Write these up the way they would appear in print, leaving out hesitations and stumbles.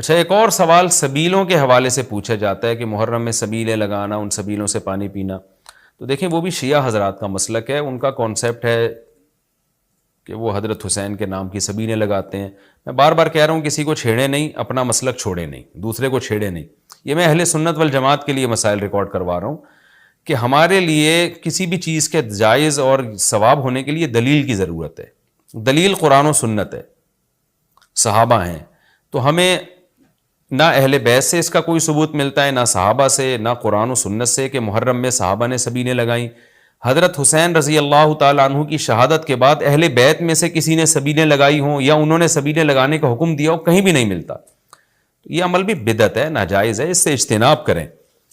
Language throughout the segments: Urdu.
اچھا، ایک اور سوال سبیلوں کے حوالے سے پوچھا جاتا ہے کہ محرم میں سبیلیں لگانا، ان سبیلوں سے پانی پینا. تو دیکھیں وہ بھی شیعہ حضرات کا مسلک ہے، ان کا کانسیپٹ ہے کہ وہ حضرت حسین کے نام کی سبیلیں لگاتے ہیں. میں بار بار کہہ رہا ہوں کسی کو چھیڑے نہیں، اپنا مسلک چھوڑے نہیں، دوسرے کو چھیڑے نہیں. یہ میں اہل سنت والجماعت کے لیے مسائل ریکارڈ کروا رہا ہوں کہ ہمارے لیے کسی بھی چیز کے جائز اور ثواب ہونے کے لیے دلیل کی ضرورت ہے. دلیل قرآن و سنت ہے، صحابہ ہیں. تو ہمیں نہ اہل بیت سے اس کا کوئی ثبوت ملتا ہے، نہ صحابہ سے، نہ قرآن و سنت سے کہ محرم میں صحابہ نے سبیلیں لگائیں. حضرت حسین رضی اللہ تعالیٰ عنہ کی شہادت کے بعد اہل بیت میں سے کسی نے سبیلیں لگائی ہوں یا انہوں نے سبیلیں لگانے کا حکم دیا ہو، کہیں بھی نہیں ملتا. یہ عمل بھی بدعت ہے، ناجائز ہے، اس سے اجتناب کریں.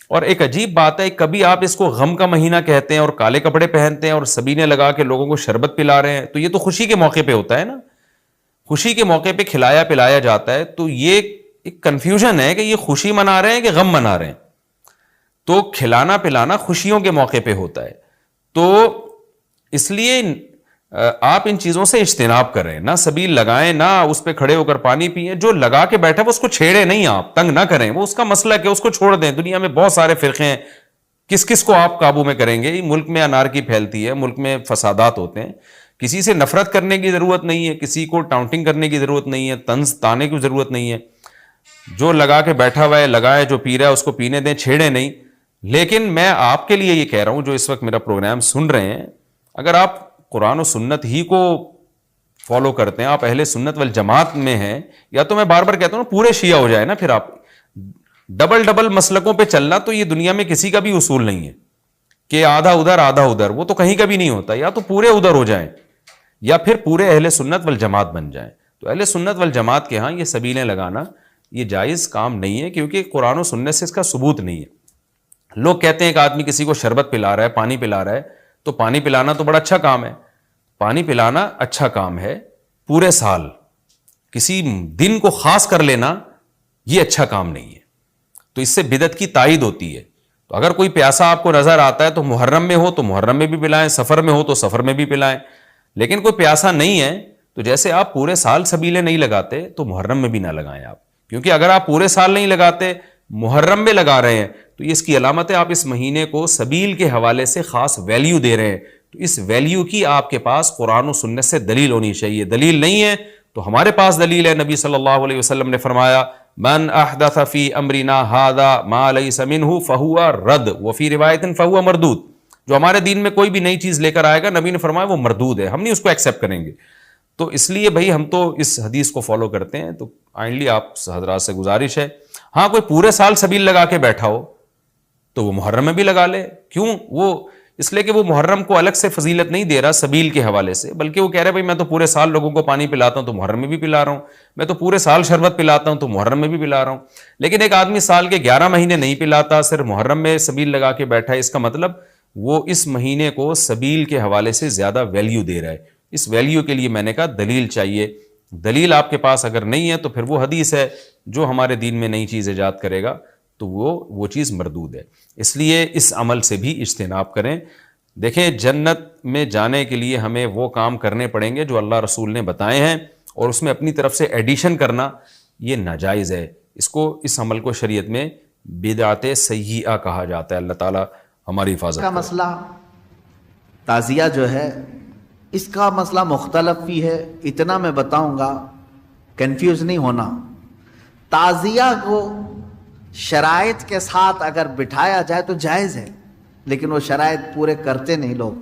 اور ایک عجیب بات ہے، کبھی آپ اس کو غم کا مہینہ کہتے ہیں اور کالے کپڑے پہنتے ہیں اور سبیلیں لگا کے لوگوں کو شربت پلا رہے ہیں. تو یہ تو خوشی کے موقع پہ ہوتا ہے نا، خوشی کے موقع پہ کھلایا پلایا جاتا ہے. تو یہ ایک کنفیوژن ہے کہ یہ خوشی منا رہے ہیں کہ غم منا رہے ہیں. تو کھلانا پلانا خوشیوں کے موقع پہ ہوتا ہے. تو اس لیے آپ ان چیزوں سے اجتناب کریں، نہ سبیل لگائیں، نہ اس پہ کھڑے ہو کر پانی پئیں. جو لگا کے بیٹھا وہ اس کو چھیڑے نہیں، آپ تنگ نہ کریں، وہ اس کا مسلک ہے، اس کو چھوڑ دیں. دنیا میں بہت سارے فرقے ہیں، کس کس کو آپ قابو میں کریں گے؟ ملک میں انارکی پھیلتی ہے، ملک میں فسادات ہوتے ہیں. کسی سے نفرت کرنے کی ضرورت نہیں ہے، کسی کو ٹاؤنٹنگ کرنے کی ضرورت نہیں ہے، طنز تانے کی ضرورت نہیں ہے. جو لگا کے بیٹھا ہوا ہے لگائے، جو پی رہا ہے اس کو پینے دیں، چھیڑے نہیں. لیکن میں آپ کے لیے یہ کہہ رہا ہوں جو اس وقت میرا پروگرام سن رہے ہیں، اگر آپ قرآن و سنت ہی کو فالو کرتے ہیں، آپ اہل سنت والجماعت میں ہیں، یا تو میں بار بار کہتا ہوں پورے شیعہ ہو جائے نا. پھر آپ ڈبل مسلکوں پہ چلنا تو یہ دنیا میں کسی کا بھی اصول نہیں ہے کہ آدھا ادھر آدھا ادھر، وہ تو کہیں کا بھی نہیں ہوتا. یا تو پورے ادھر ہو جائیں یا پھر پورے اہل سنت والجماعت بن جائیں. تو اہل سنت والجماعت کے ہاں یہ سبیلیں لگانا یہ جائز کام نہیں ہے، کیونکہ قرآن و سنت سے اس کا ثبوت نہیں ہے. لوگ کہتے ہیں کہ آدمی کسی کو شربت پلا رہا ہے، پانی پلا رہا ہے، تو پانی پلانا تو بڑا اچھا کام ہے. پانی پلانا اچھا کام ہے، پورے سال کسی دن کو خاص کر لینا یہ اچھا کام نہیں ہے. تو اس سے بدعت کی تائید ہوتی ہے. تو اگر کوئی پیاسا آپ کو نظر آتا ہے تو محرم میں ہو تو محرم میں بھی پلائیں، سفر میں ہو تو سفر میں بھی پلائیں. لیکن کوئی پیاسا نہیں ہے تو جیسے آپ پورے سال سبیلیں نہیں لگاتے تو محرم میں بھی نہ لگائیں آپ. کیونکہ اگر آپ پورے سال نہیں لگاتے، محرم میں لگا رہے ہیں، تو اس کی علامت ہے آپ اس مہینے کو سبیل کے حوالے سے خاص ویلیو دے رہے ہیں. تو اس ویلیو کی آپ کے پاس قرآن و سنت سے دلیل ہونی چاہیے. دلیل نہیں ہے تو ہمارے پاس دلیل ہے. نبی صلی اللہ علیہ وسلم نے فرمایا من احدث فی امرنا ھذا ما لیس منہ فہو رد وفی روایت فہو مردود. جو ہمارے دین میں کوئی بھی نئی چیز لے کر آئے گا، نبی نے فرمایا وہ مردود ہے، ہم نہیں اس کو ایکسیپٹ کریں گے. تو اس لیے بھائی ہم تو اس حدیث کو فالو کرتے ہیں. تو کائنڈلی آپ حضرات سے گزارش ہے، ہاں کوئی پورے سال سبیل لگا کے بیٹھا ہو تو وہ محرم میں بھی لگا لے. کیوں؟ وہ اس لیے کہ وہ محرم کو الگ سے فضیلت نہیں دے رہا سبیل کے حوالے سے، بلکہ وہ کہہ رہا ہے بھائی میں تو پورے سال لوگوں کو پانی پلاتا ہوں تو محرم میں بھی پلا رہا ہوں، میں تو پورے سال شربت پلاتا ہوں تو محرم میں بھی پلا رہا ہوں. لیکن ایک آدمی سال کے 11 مہینے نہیں پلاتا، صرف محرم میں سبیل لگا کے بیٹھا ہے، اس کا مطلب وہ اس مہینے کو سبیل کے حوالے سے زیادہ ویلیو دے رہا ہے. اس ویلیو کے لیے میں نے کہا دلیل چاہیے. دلیل آپ کے پاس اگر نہیں ہے تو پھر وہ حدیث ہے جو ہمارے دین میں نئی چیز ایجاد کرے گا تو وہ چیز مردود ہے. اس لیے اس عمل سے بھی اجتناب کریں. دیکھیں جنت میں جانے کے لیے ہمیں وہ کام کرنے پڑیں گے جو اللہ رسول نے بتائے ہیں، اور اس میں اپنی طرف سے ایڈیشن کرنا یہ ناجائز ہے. اس عمل کو شریعت میں بدعت سیئہ کہا جاتا ہے. اللہ تعالیٰ ہماری حفاظت کا کرے. مسئلہ تعزیہ جو ہے اس کا مسئلہ مختلف بھی ہے. اتنا میں بتاؤں گا، کنفیوز نہیں ہونا. تعزیہ کو شرائط کے ساتھ اگر بٹھایا جائے تو جائز ہے، لیکن وہ شرائط پورے کرتے نہیں لوگ.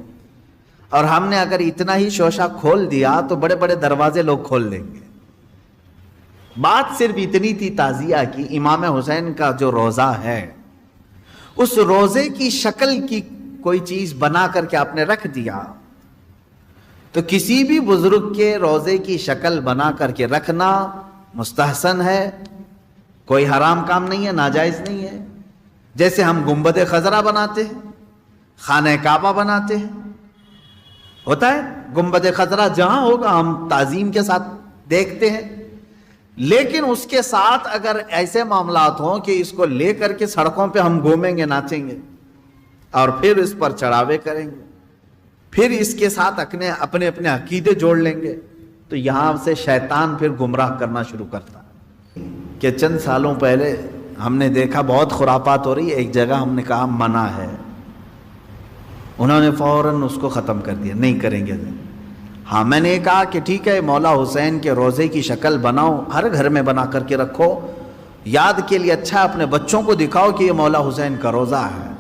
اور ہم نے اگر اتنا ہی شوشہ کھول دیا تو بڑے بڑے دروازے لوگ کھول دیں گے. بات صرف اتنی تھی تعزیہ کی. امام حسین کا جو روضہ ہے اس روزے کی شکل کی کوئی چیز بنا کر کے آپ نے رکھ دیا، تو کسی بھی بزرگ کے روزے کی شکل بنا کر کے رکھنا مستحسن ہے، کوئی حرام کام نہیں ہے، ناجائز نہیں ہے. جیسے ہم گنبد خضرا بناتے ہیں، خانہ کعبہ بناتے ہیں، ہوتا ہے گنبد خضرا جہاں ہوگا ہم تعظیم کے ساتھ دیکھتے ہیں. لیکن اس کے ساتھ اگر ایسے معاملات ہوں کہ اس کو لے کر کے سڑکوں پہ ہم گھومیں گے، ناچیں گے اور پھر اس پر چڑھاوے کریں گے، پھر اس کے ساتھ اپنے عقیدے جوڑ لیں گے، تو یہاں سے شیطان پھر گمراہ کرنا شروع کرتا ہے. کہ چند سالوں پہلے ہم نے دیکھا بہت خرافات ہو رہی ہے، ایک جگہ ہم نے کہا منع ہے، انہوں نے فوراً اس کو ختم کر دیا، نہیں کریں گے۔ ہاں میں نے کہا کہ ٹھیک ہے، مولا حسین کے روزے کی شکل بناؤ، ہر گھر میں بنا کر کے رکھو، یاد کے لیے اچھا اپنے بچوں کو دکھاؤ کہ یہ مولا حسین کا روزہ ہے۔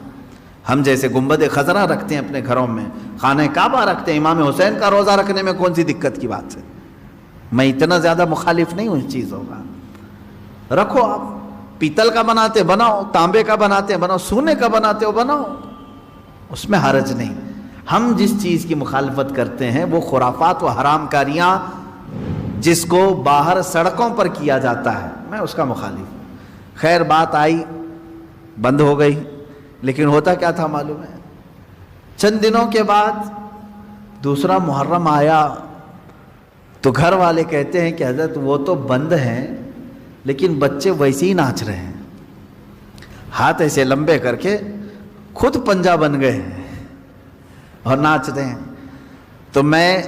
ہم جیسے گنبد خضرا رکھتے ہیں اپنے گھروں میں، خانہ کعبہ رکھتے ہیں، امام حسین کا روزہ رکھنے میں کون سی دقت کی بات ہے؟ میں اتنا زیادہ مخالف نہیں ہوں اس چیزوں کا، رکھو، آپ پیتل کا بناتے بناؤ، تانبے کا بناتے بناؤ، سونے کا بناتے ہو بناؤ، اس میں حرج نہیں۔ ہم جس چیز کی مخالفت کرتے ہیں وہ خرافات و حرام کاریاں جس کو باہر سڑکوں پر کیا جاتا ہے، میں اس کا مخالف ہوں۔ خیر بات آئی، بند ہو گئی، لیکن ہوتا کیا تھا معلوم ہے؟ چند دنوں کے بعد دوسرا محرم آیا تو گھر والے کہتے ہیں کہ حضرت وہ تو بند ہیں لیکن بچے ویسے ہی ناچ رہے ہیں، ہاتھ ایسے لمبے کر کے خود پنجہ بن گئے ہیں اور ناچ رہے ہیں۔ تو میں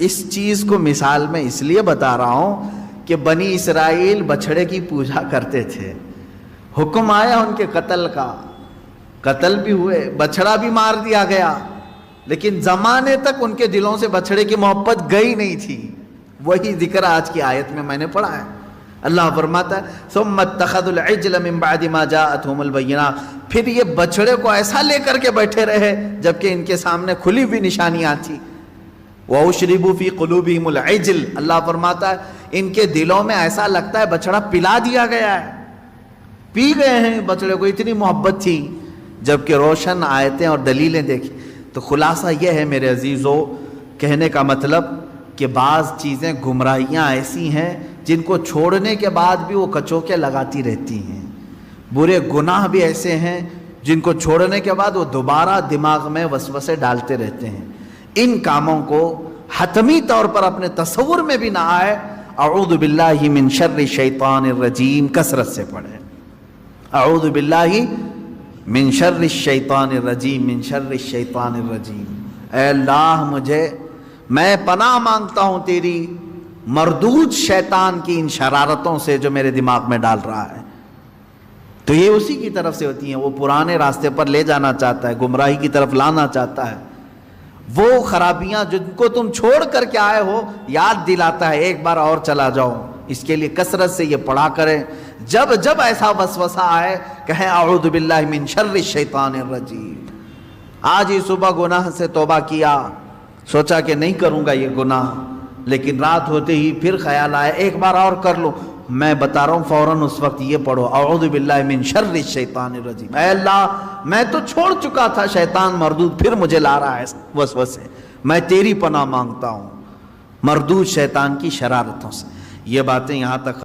اس چیز کو مثال میں اس لیے بتا رہا ہوں کہ بنی اسرائیل بچھڑے کی پوجا کرتے تھے، حکم آیا ان کے قتل کا، قتل بھی ہوئے، بچھڑا بھی مار دیا گیا، لیکن زمانے تک ان کے دلوں سے بچھڑے کی محبت گئی نہیں تھی۔ وہی ذکر آج کی آیت میں نے پڑھا ہے، اللہ فرماتا ہے ثم اتخذوا العجل من بعد ما جاءتهم البینات، پھر یہ بچڑے کو ایسا لے کر کے بیٹھے رہے جبکہ ان کے سامنے کھلی ہوئی نشانیاں تھیں۔ وَأُشْرِبُوا فِي قُلُوبِهِمُ الْعِجْلَ، اللہ فرماتا ہے ان کے دلوں میں ایسا لگتا ہے بچڑا پلا دیا گیا ہے، پی گئے ہیں بچڑے کو، اتنی محبت تھی، جبکہ روشن آیتیں اور دلیلیں دیکھی۔ تو خلاصہ یہ ہے میرے عزیزو، کہنے کا مطلب کہ بعض چیزیں گمراہیاں ایسی ہیں جن کو چھوڑنے کے بعد بھی وہ کچوکے لگاتی رہتی ہیں، برے گناہ بھی ایسے ہیں جن کو چھوڑنے کے بعد وہ دوبارہ دماغ میں وسوسے ڈالتے رہتے ہیں۔ ان کاموں کو حتمی طور پر اپنے تصور میں بھی نہ آئے۔ اعوذ باللہ من شر الشیطان الرجیم کثرت سے پڑھیں، اعوذ باللہ من شر الشیطان الرجیم، من شر الشیطان الرجیم۔ اے اللہ میں پناہ مانگتا ہوں تیری مردود شیطان کی ان شرارتوں سے جو میرے دماغ میں ڈال رہا ہے۔ تو یہ اسی کی طرف سے ہوتی ہیں، وہ پرانے راستے پر لے جانا چاہتا ہے، گمراہی کی طرف لانا چاہتا ہے۔ وہ خرابیاں جن کو تم چھوڑ کر کے آئے ہو یاد دلاتا ہے، ایک بار اور چلا جاؤ۔ اس کے لیے کثرت سے یہ پڑھا کریں، جب جب ایسا وسوسہ آئے کہیں اعوذ باللہ من شر الشیطان الرجیم۔ آج ہی صبح گناہ سے توبہ کیا، سوچا کہ نہیں کروں گا یہ گناہ، لیکن رات ہوتے ہی پھر خیال آیا ایک بار اور کر لوں، میں بتا رہا ہوں فوراً اس وقت یہ پڑھو اعوذ باللہ من شر الشیطان الرجیم۔ اے اللہ میں تو چھوڑ چکا تھا شیطان مردود، پھر مجھے لا رہا ہے وسوسے، میں تیری پناہ مانگتا ہوں مردود شیطان کی شرارتوں سے۔ یہ باتیں یہاں تک